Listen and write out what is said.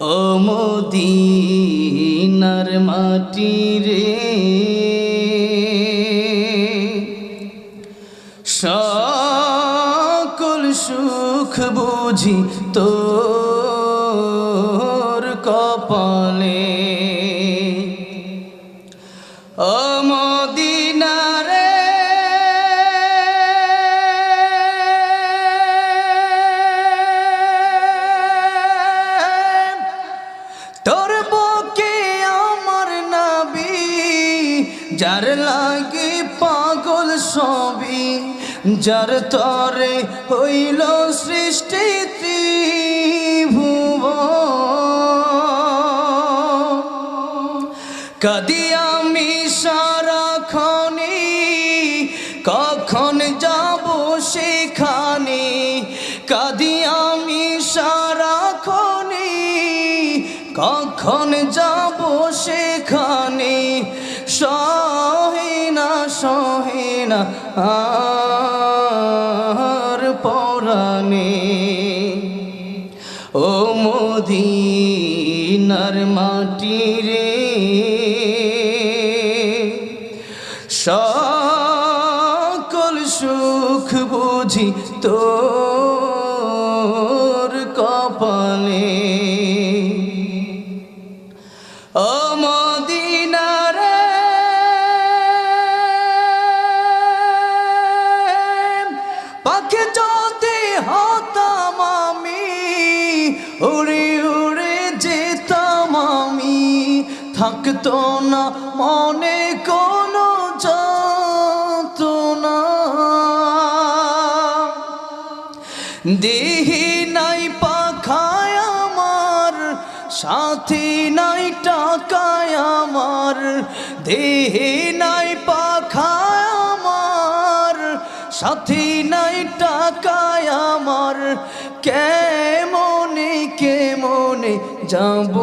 ও মদিনার মাটি রে, সকল সুখ বুঝি তোর কপালে। ও মদিনা রে, তোর বুকে আমার নবী, যার লাগে পাগল সবই, যার তরে হইল সৃষ্টি ত্রিভুবন। কাঁদি আমি সারাক্ষণে, কখন যাব সেখানে। কাঁদি আমি সারাক্ষণে, কখন যাব সেখানে। সহে না আর পরাণে। ও মদিনার মাটি রে, সকল সুখ বুঝি তোর কপালে। ও মদিনা রে, পাখি যদি হতাম আমি, উড়ে উড়ে যেতাম আমি। থাকতো না মনে কোনো যন্ত্রণা। দেহি নাই পাখায় আমার, সাথী নাই টাকায় আমার। দেহি নাই পাখায় আমার, সাথী নাই টাকায় আমার। কেমনে যাব